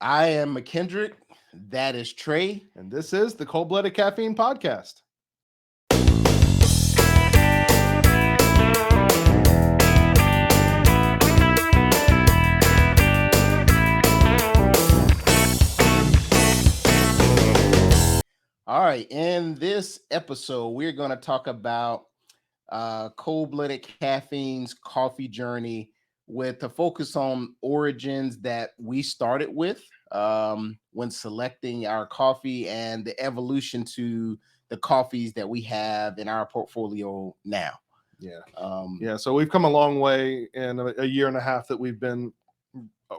I am McKendrick. That is Trey. And this is the Cold Blooded Caffeine Podcast. All right. In this episode, we're going to talk about Cold Blooded Caffeine's coffee journey with a focus on origins that we started with when selecting our coffee and the evolution to the coffees that we have in our portfolio now. Yeah. So we've come a long way in a year and a half that we've been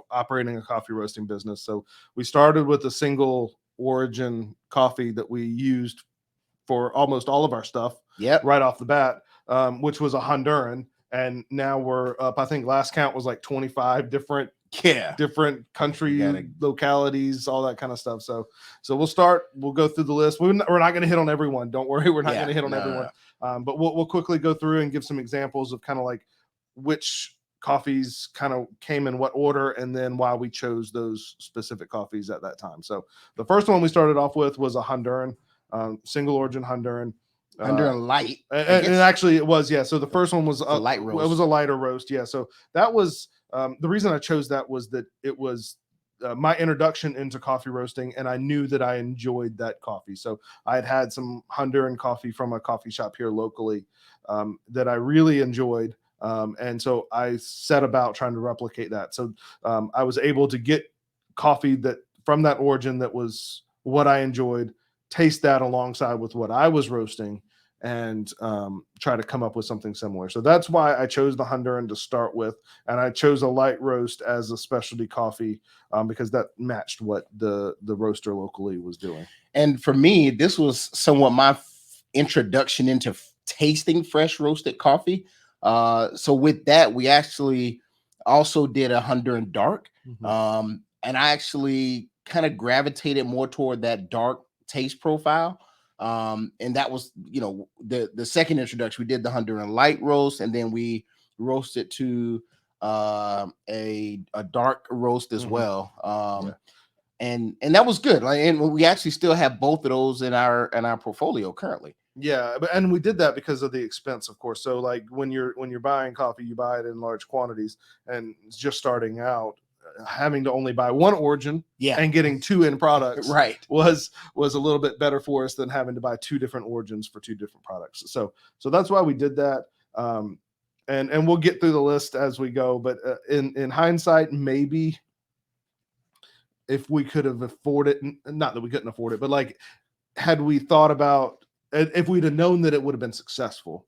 operating a coffee roasting business. So we started with a single origin coffee that we used for almost all of our stuff right off the bat, which was a Honduran. And now we're up, I think last count was like 25 different country localities, all that kind of stuff. So we'll go through the list. We're not going to hit on everyone. Don't worry. We're not going to hit on everyone. But we'll quickly go through and give some examples of kind of like which coffees kind of came in what order and then why we chose those specific coffees at that time. So the first one we started off with was a Honduran, single origin Honduran. Honduran light. And actually it was, yeah. So the first one was a light roast. It was a lighter roast. Yeah. So that was the reason I chose that was that it was my introduction into coffee roasting, and I knew that I enjoyed that coffee. So I had some Honduran coffee from a coffee shop here locally that I really enjoyed. And so I set about trying to replicate that. So I was able to get coffee that from that origin that was what I enjoyed, taste that alongside with what I was roasting, and try to come up with something similar. So that's why I chose the Honduran to start with. And I chose a light roast as a specialty coffee because that matched what the roaster locally was doing. And for me, this was somewhat my introduction into tasting fresh roasted coffee. So with that, we actually also did a Honduran dark. And I actually kind of gravitated more toward that dark taste profile. And that was, the second introduction. We did the Honduran light roast, and then we roasted to a dark roast as well. And that was good. And we actually still have both of those in our portfolio currently. Yeah, and we did that because of the expense, of course. So like when you're buying coffee, you buy it in large quantities, and it's just starting out, having to only buy one origin and getting two end products was a little bit better for us than having to buy two different origins for two different products. So that's why we did that. And we'll get through the list as we go. But in hindsight, maybe if we could have afforded, not that we couldn't afford it, but like had we thought about, if we'd have known that it would have been successful,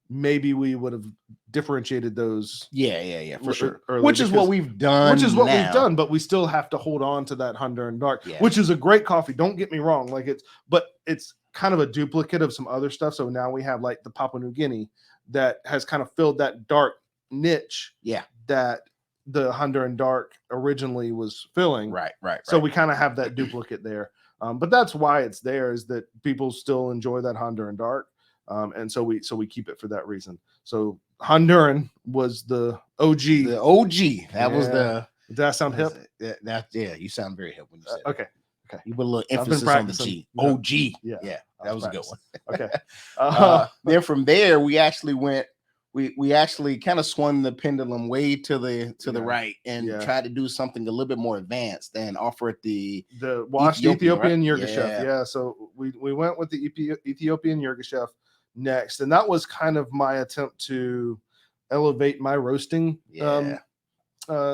maybe we would have differentiated those. Yeah, for sure. Which is what we've done. But we still have to hold on to that Honduran dark, which is a great coffee. Don't get me wrong. But it's kind of a duplicate of some other stuff. So now we have like the Papua New Guinea that has kind of filled that dark niche. That the Honduran dark originally was filling. Right. So we kind of have that duplicate there. But that's why it's there, is that people still enjoy that Honduran dark. And so we keep it for that reason. So Honduran was the OG. The OG. That was the. Did that sound hip? You sound very hip when you said okay. You put a little emphasis on the G. OG. Yeah. That was a good one. Okay. Then from there, we actually went. We actually kind of swung the pendulum way to the right and tried to do something a little bit more advanced and offer it the washed Ethiopian Yirgacheffe. Yeah. So we went with the Ethiopian Yirgacheffe next, and that was kind of my attempt to elevate my roasting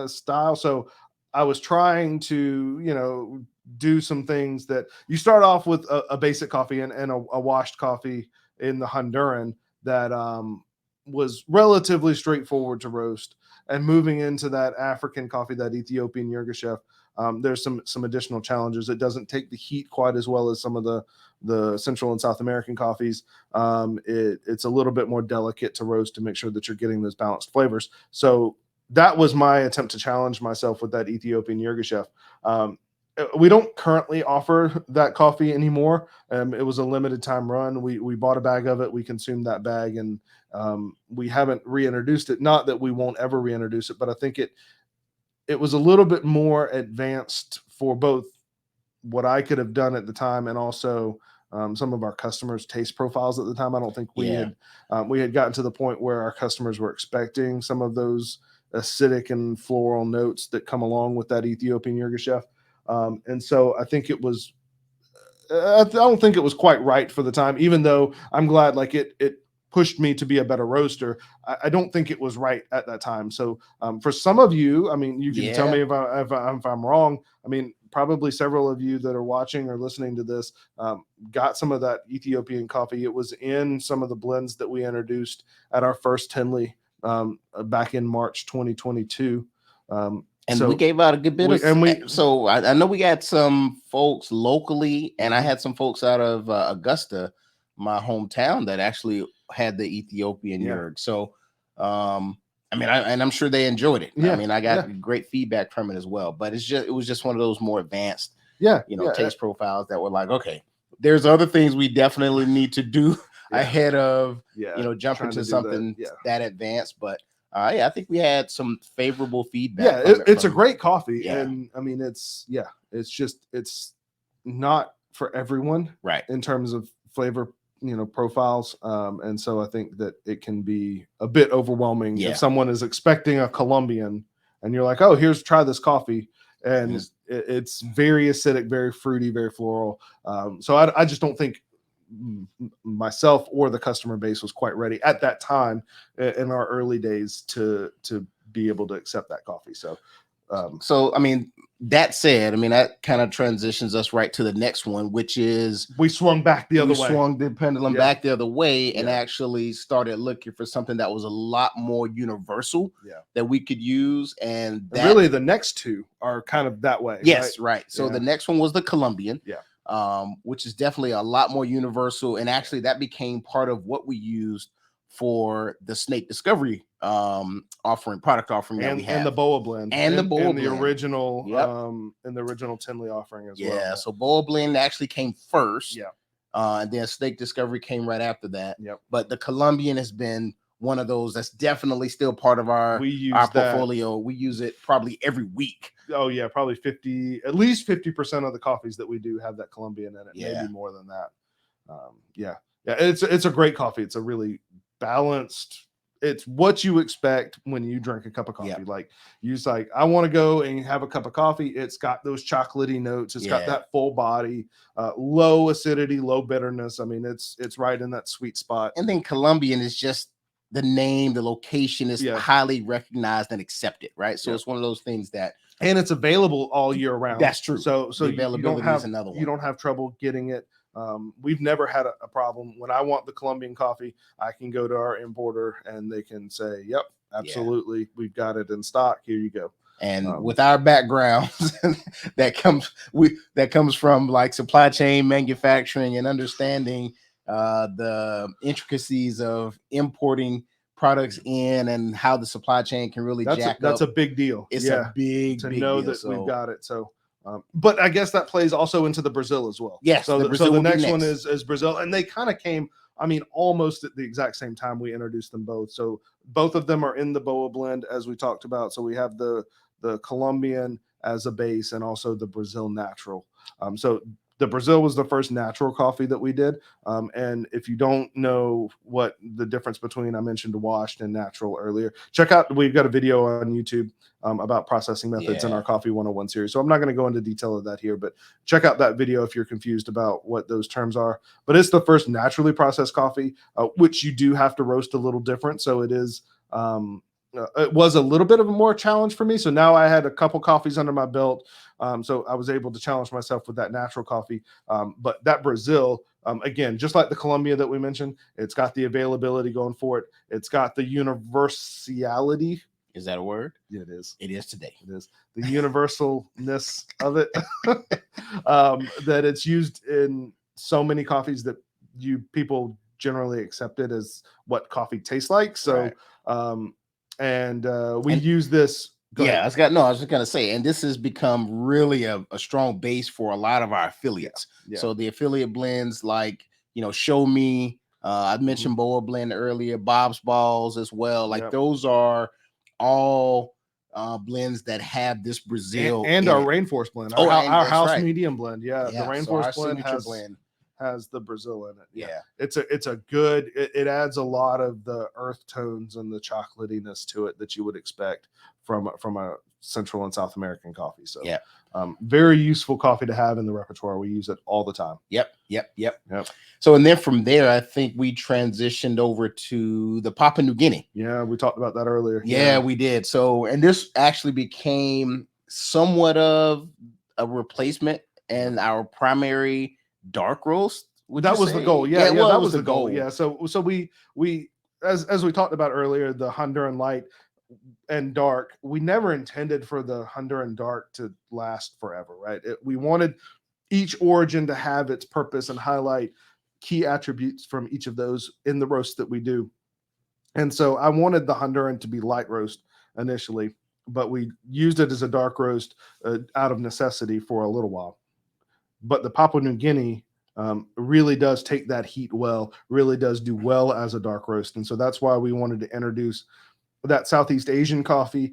style. So I was trying to do some things that you start off with a basic coffee and a washed coffee in the Honduran that was relatively straightforward to roast, and moving into that African coffee, that Ethiopian Yirgacheffe, there's some additional challenges. It doesn't take the heat quite as well as some of the Central and South American coffees. It's a little bit more delicate to roast to make sure that you're getting those balanced flavors. So that was my attempt to challenge myself with that Ethiopian Yirgacheffe. We don't currently offer that coffee anymore. It was a limited time run. We bought a bag of it. We consumed that bag, and we haven't reintroduced it. Not that we won't ever reintroduce it, but I think it was a little bit more advanced for both what I could have done at the time and also some of our customers' taste profiles at the time. I don't think we had gotten to the point where our customers were expecting some of those acidic and floral notes that come along with that Ethiopian Yirgacheffe. And so I think it was, I don't think it was quite right for the time, even though I'm glad like it pushed me to be a better roaster. I don't think it was right at that time. So for some of you, I mean, you can tell me if I'm wrong. I mean, probably several of you that are watching or listening to this got some of that Ethiopian coffee. It was in some of the blends that we introduced at our first Tinley back in March 2022. And we gave out a good bit so I know we got some folks locally, and I had some folks out of Augusta, my hometown, that actually had the Ethiopian Yurg. So I mean, I'm sure they enjoyed it. I mean, I got great feedback from it as well. But it was just one of those more advanced, taste profiles that were like, okay, there's other things we definitely need to do ahead of jumping to something that advanced. But I think we had some favorable feedback. It's a great coffee, and I mean, it's not for everyone, right? In terms of flavor, profiles, and so I think that it can be a bit overwhelming if someone is expecting a Colombian, and you're like, oh, try this coffee, and it's very acidic, very fruity, very floral. So I just don't think myself or the customer base was quite ready at that time in our early days to be able to accept that coffee. So I mean, that said, I mean, that kind of transitions us right to the next one, which is we swung back the other way. We swung the pendulum back the other way and actually started looking for something that was a lot more universal that we could use. And really the next two are kind of that way. Yes, right. So the next one was the Colombian. Which is definitely a lot more universal. And actually that became part of what we used for the Snake Discovery product offering that we have. And the Boa blend. And the Boa blend. The original in the original Tinley offering as well. Yeah, so Boa blend actually came first. And then Snake Discovery came right after that. But the Colombian has been one of those that's definitely still part of our portfolio. We use it probably every week. Oh yeah, probably at least 50% of the coffees that we do have that Colombian in it, maybe more than that. It's a great coffee. It's a really balanced. It's what you expect when you drink a cup of coffee. Like I want to go and have a cup of coffee. It's got those chocolatey notes. It's got that full body, low acidity, low bitterness. I mean, it's right in that sweet spot. And then Colombian is just the name, the location is highly recognized and accepted, right? So it's one of those things that. And it's available all year round. That's true. So the availability is another one. You don't have trouble getting it. We've never had a problem. When I want the Colombian coffee, I can go to our importer and they can say, yep, absolutely. We've got it in stock. Here you go. And with our backgrounds that comes from like supply chain manufacturing and understanding the intricacies of importing products in and how the supply chain can really that's a big deal. It's a big know deal, that we've got it. So but I guess that plays also into the Brazil as well. Yes. So the next one is Brazil, and they kind of came, I mean, almost at the exact same time we introduced them both. So both of them are in the Boa blend as we talked about. So we have the Colombian as a base and also the Brazil natural. So the Brazil was the first natural coffee that we did. And if you don't know what the difference between, I mentioned washed and natural earlier, we've got a video on YouTube about processing methods in our Coffee 101 series. So I'm not going to go into detail of that here, but check out that video if you're confused about what those terms are. But it's the first naturally processed coffee, which you do have to roast a little different. So it is, it was a little bit of a more challenge for me. So now I had a couple coffees under my belt. So I was able to challenge myself with that natural coffee. But that Brazil, again, just like the Colombia that we mentioned, it's got the availability going for it. It's got the universality. Is that a word? Yeah, it is. It is today. It is the universalness of it, that it's used in so many coffees that people generally accept it as what coffee tastes like. So, we use this. I was just gonna say, and this has become really a strong base for a lot of our affiliates. So the affiliate blends, like Show Me, I mentioned Boa blend earlier, Bob's Balls as well. Like those are all blends that have this Brazil and our rainforest blend. Our house medium blend. Yeah, the rainforest blend has the Brazil in it. Yeah. It's a good, it adds a lot of the earth tones and the chocolatiness to it that you would expect from a Central and South American coffee. So very useful coffee to have in the repertoire. We use it all the time. Yep. So, and then from there, I think we transitioned over to the Papua New Guinea. Yeah, we talked about that earlier. Yeah, we did. So, and this actually became somewhat of a replacement and our primary dark roast. That was the goal. Yeah, that was the goal. Yeah. So we as we talked about earlier, the Honduran light and dark, we never intended for the Honduran dark to last forever, right? We wanted each origin to have its purpose and highlight key attributes from each of those in the roast that we do. And so I wanted the Honduran to be light roast initially, but we used it as a dark roast out of necessity for a little while. But the Papua New Guinea really does take that heat well, really does do well as a dark roast. And so that's why we wanted to introduce that Southeast Asian coffee,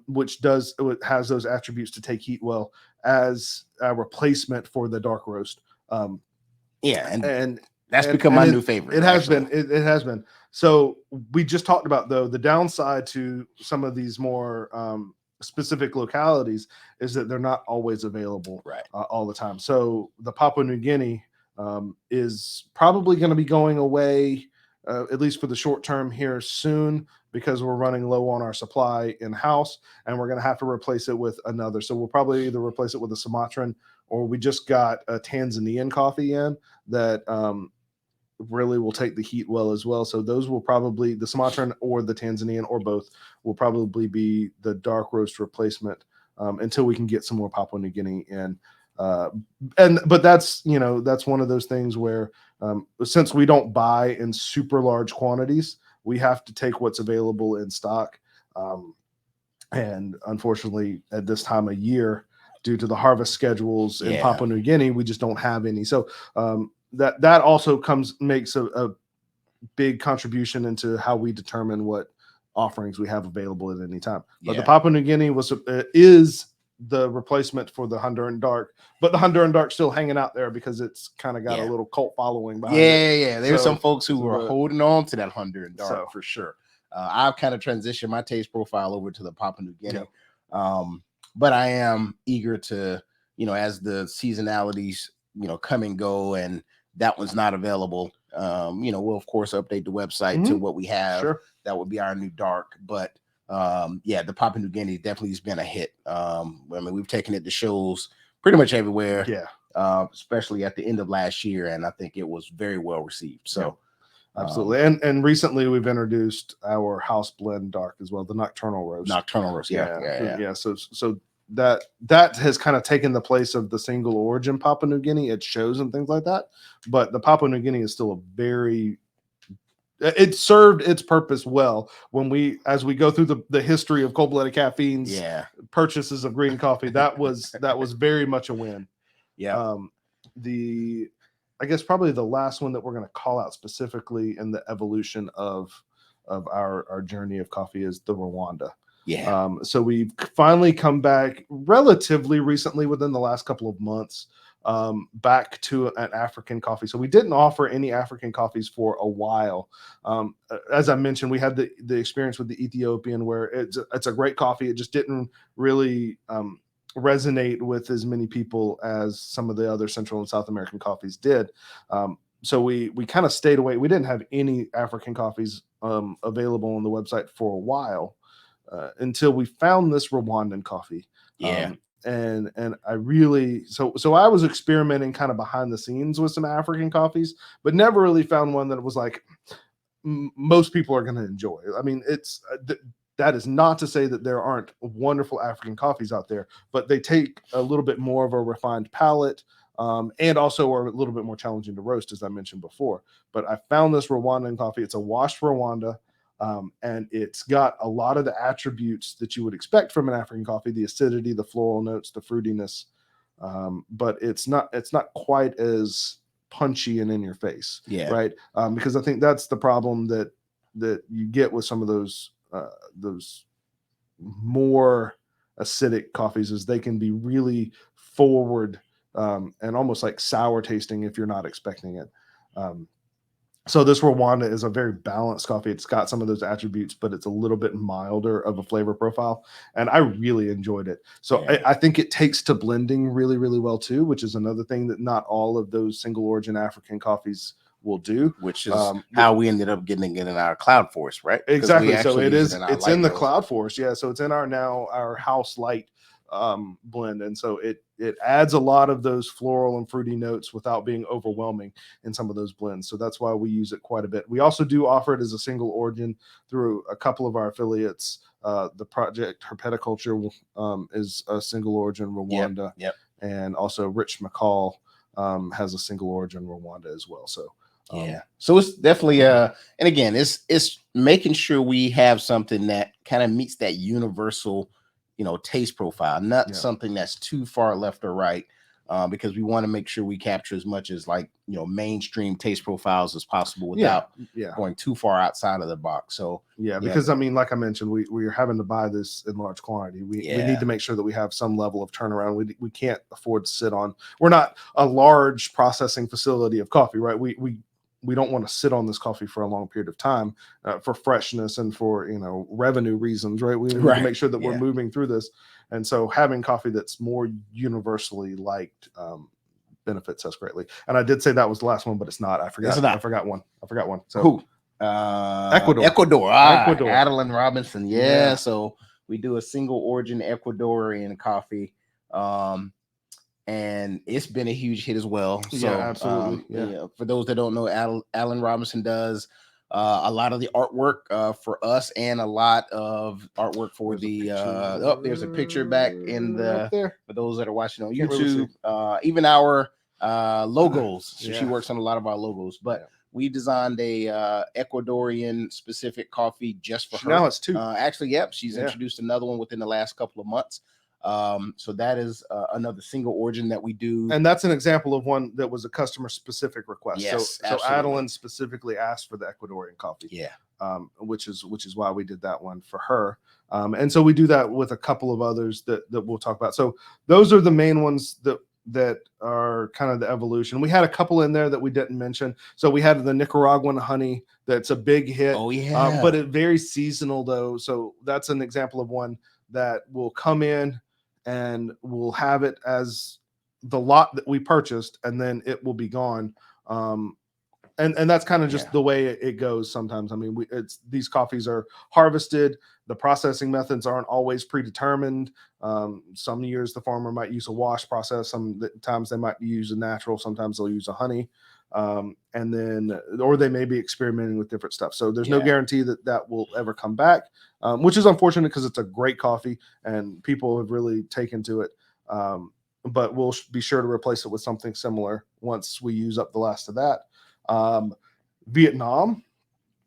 which has those attributes to take heat well, as a replacement for the dark roast. And that's become my new favorite. It has been. It has been. So we just talked about, though, the downside to some of these more specific localities is that they're not always available all the time. So the Papua New Guinea is probably going to be going away, at least for the short term here soon, because we're running low on our supply in-house, and we're going to have to replace it with another. So we'll probably either replace it with a Sumatran, or we just got a Tanzanian coffee in that really will take the heat well as well. So those will probably, the Sumatran or the Tanzanian or both, will probably be the dark roast replacement until we can get some more Papua New Guinea in. But that's one of those things where since we don't buy in super large quantities, we have to take what's available in stock. And unfortunately, at this time of year, due to the harvest schedules in Papua New Guinea, we just don't have any. So that also makes a big contribution into how we determine what offerings we have available at any time. But the Papua New Guinea is the replacement for the Honduran dark, but the Honduran dark still hanging out there because it's kind of got a little cult following behind it. There's some folks who are holding on to that Honduran dark for sure. I've kind of transitioned my taste profile over to the Papua New Guinea, but I am eager to, as the seasonalities come and go, and that one's not available, we'll of course update the website to what we have. That would be our new dark. But the Papua New Guinea definitely has been a hit. We've taken it to shows pretty much everywhere, especially at the end of last year, and I think it was very well received. So absolutely. And recently we've introduced our house blend dark as well, the nocturnal roast. So that has kind of taken the place of the single origin Papua New Guinea at shows and things like that. But the Papua New Guinea is still it served its purpose well as we go through the history of Cold Blooded Caffeine's purchases of green coffee. That was very much a win. I guess probably the last one that we're going to call out specifically in the evolution of our journey of coffee is the Rwanda. So we've finally come back relatively recently, within the last couple of months, back to an African coffee. So we didn't offer any African coffees for a while. As I mentioned, we had the experience with the Ethiopian, where it's a great coffee. It just didn't really resonate with as many people as some of the other Central and South American coffees did. So we kind of stayed away. We didn't have any African coffees available on the website for a while until we found this Rwandan coffee. And I really, so I was experimenting kind of behind the scenes with some African coffees, but never really found one that was like most people are going to enjoy. I mean, that is not to say that there aren't wonderful African coffees out there, but they take a little bit more of a refined palate, and also are a little bit more challenging to roast, as I mentioned before. But I found this Rwandan coffee. It's a washed Rwanda. And it's got a lot of the attributes that you would expect from an African coffee: the acidity, the floral notes, the fruitiness. But it's not quite as punchy and in your face, right? Because I think that's the problem that you get with some of those more acidic coffees is they can be really forward and almost like sour tasting if you're not expecting it. So this Rwanda is a very balanced coffee. It's got some of those attributes, but it's a little bit milder of a flavor profile. And I really enjoyed it. So I think it takes to blending really, really well too, which is another thing that not all of those single origin African coffees will do. Which is how we ended up getting it in our Cloud Forest, right? Exactly. So it's in the Cloud Forest. Yeah. So it's in our House Light blend. And so it adds a lot of those floral and fruity notes without being overwhelming in some of those blends. So that's why we use it quite a bit. We also do offer it as a single origin through a couple of our affiliates. The Project Herpeticulture is a single origin Rwanda. Yep. And also Rich McCall has a single origin Rwanda as well. So so it's definitely and again, it's making sure we have something that kind of meets that universal taste profile, not something that's too far left or right, because we want to make sure we capture as much as mainstream taste profiles as possible without going too far outside of the box. So because I mean, like I mentioned, we are having to buy this in large quantity. We need to make sure that we have some level of turnaround. We can't afford to sit on. We're not a large processing facility of coffee, right? We don't want to sit on this coffee for a long period of time for freshness and for revenue reasons, right? We need to make sure that we're moving through this, and so having coffee that's more universally liked benefits us greatly. And I did say that was the last one, but it's not. I forgot. I forgot one. So who? Ecuador. Ecuador. Adeline Robinson. Yeah. So we do a single origin Ecuadorian coffee. And it's been a huge hit as well. So absolutely. For those that don't know, Alan Robinson does a lot of the artwork for us and a lot of artwork for there's a picture back in the for those that are watching on YouTube. Really even our logos. So she works on a lot of our logos, but we designed a Ecuadorian specific coffee just for her. Now it's 2. Actually, she's introduced another one within the last couple of months. So that is another single origin that we do, and that's an example of one that was a customer specific request. Yes, so Adeline specifically asked for the Ecuadorian coffee, which is why we did that one for her. And so we do that with a couple of others that we'll talk about. So those are the main ones that are kind of the evolution. We had a couple in there that we didn't mention. So we had the Nicaraguan honey that's a big hit. But it very seasonal though. So that's an example of one that will come in and we'll have it as the lot that we purchased, and then it will be gone. And that's kind of just the way it goes sometimes. I mean, these coffees are harvested. The processing methods aren't always predetermined. Some years the farmer might use a wash process. Sometimes they might use a natural. Sometimes they'll use a honey. And then, or they may be experimenting with different stuff. So there's no guarantee that will ever come back, which is unfortunate because it's a great coffee and people have really taken to it. But we'll be sure to replace it with something similar once we use up the last of that. Vietnam.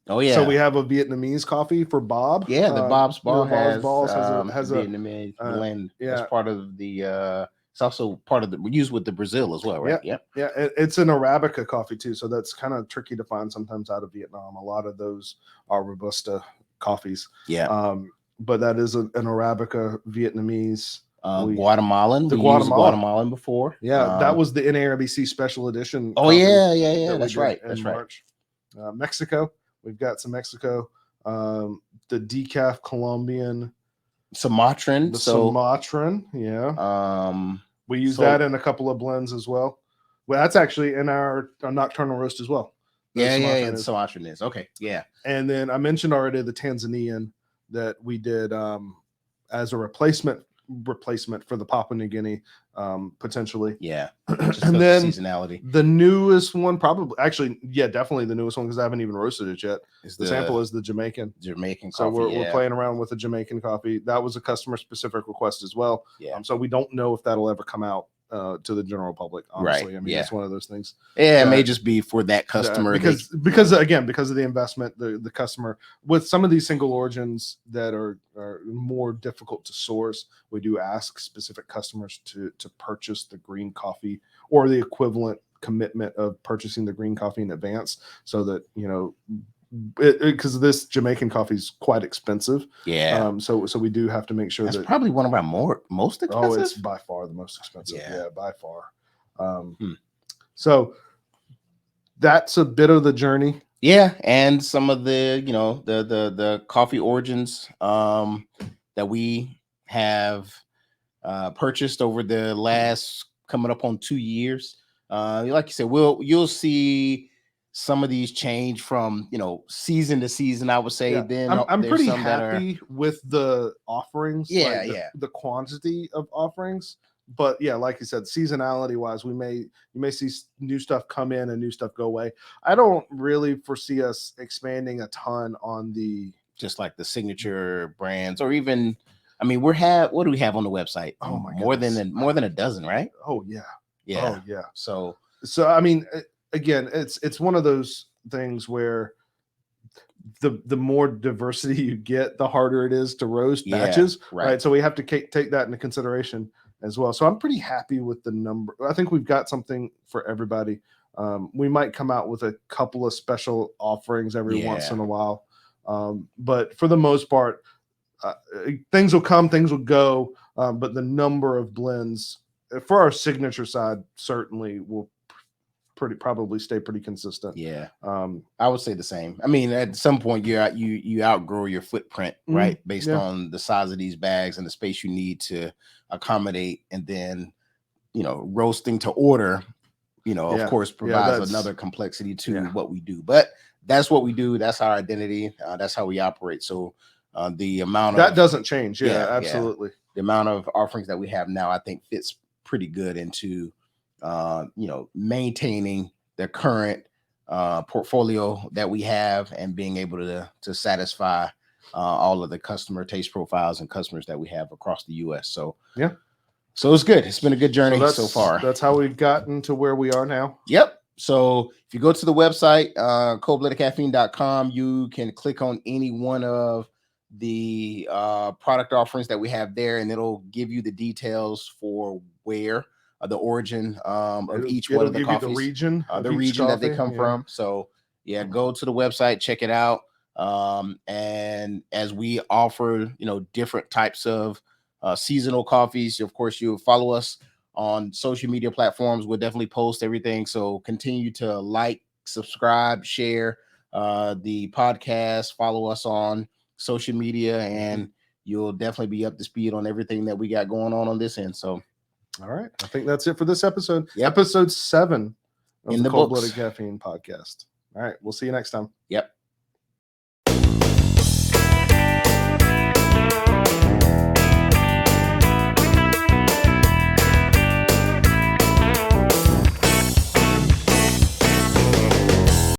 So we have a Vietnamese coffee for Bob. The Bob's Ball has a Vietnamese blend as part of the it's also part of we use with the Brazil as well, right? It's an Arabica coffee too, so that's kind of tricky to find sometimes out of Vietnam. A lot of those are Robusta coffees. But that is an Arabica Vietnamese. Guatemalan. We used Guatemalan before. That was the NARBC special edition. That's right. March. Mexico. We've got some Mexico. The decaf Colombian. Sumatran. Sumatran. We use that in a couple of blends as well. Well, that's actually in our nocturnal roast as well. Sumatran is. Okay. Yeah. And then I mentioned already the Tanzanian that we did as a replacement for the Papua New Guinea, potentially. And then seasonality. The newest one, definitely the newest one because I haven't even roasted it yet. The sample is the Jamaican coffee. So we're playing around with the Jamaican coffee. That was a customer specific request as well. So we don't know if that'll ever come out to the general public, honestly. I mean, it's one of those things. It may just be for that customer because of the investment, the customer with some of these single origins that are more difficult to source. We do ask specific customers to purchase the green coffee or the equivalent commitment of purchasing the green coffee in advance, so that because this Jamaican coffee is quite expensive. Yeah. So we do have to make sure that's that probably one of our most expensive. Oh, it's by far the most expensive. Yeah, by far. So that's a bit of the journey. Yeah, and some of the the coffee origins that we have purchased over the last coming up on 2 years. Like you said, you'll see some of these change from season to season. I would say. Yeah. Then I'm pretty happy with the offerings. Yeah, the quantity of offerings. But yeah, like you said, seasonality wise, you may see new stuff come in and new stuff go away. I don't really foresee us expanding a ton on just like the signature brands, or even, I mean, what do we have on the website? Oh my more than a dozen, right? Oh yeah. Yeah. Oh yeah. So I mean, again, it's one of those things where the more diversity you get, the harder it is to roast batches, right? So we have to take that into consideration as well. So I'm pretty happy with the number. I think we've got something for everybody. We might come out with a couple of special offerings every once in a while. But for the most part, things will come, things will go. But the number of blends for our signature side certainly will probably stay pretty consistent. Yeah. I would say the same. I mean, at some point you outgrow your footprint, right? Based on the size of these bags and the space you need to accommodate, and then roasting to order, of course provides another complexity to what we do. But that's what we do. That's our identity. That's how we operate. So the amount that doesn't change. Yeah, absolutely. The amount of offerings that we have now, I think, fits pretty good into maintaining the current portfolio that we have and being able to satisfy all of the customer taste profiles and customers that we have across the U.S. So so it's good. It's been a good journey so far. That's how we've gotten to where we are now. Yep. So if you go to the website, coldbloodedcaffeine.com, you can click on any one of the product offerings that we have there, and it'll give you the details for where the origin of each one of the coffees, the region that they come from. So go to the website, check it out. And as we offer, different types of seasonal coffees, of course, you'll follow us on social media platforms. We'll definitely post everything. So continue to like, subscribe, share the podcast, follow us on social media, and you'll definitely be up to speed on everything that we got going on this end. So all right. I think that's it for this episode. Episode 7 of the Cold Blooded Caffeine Podcast. All right. We'll see you next time. Yep.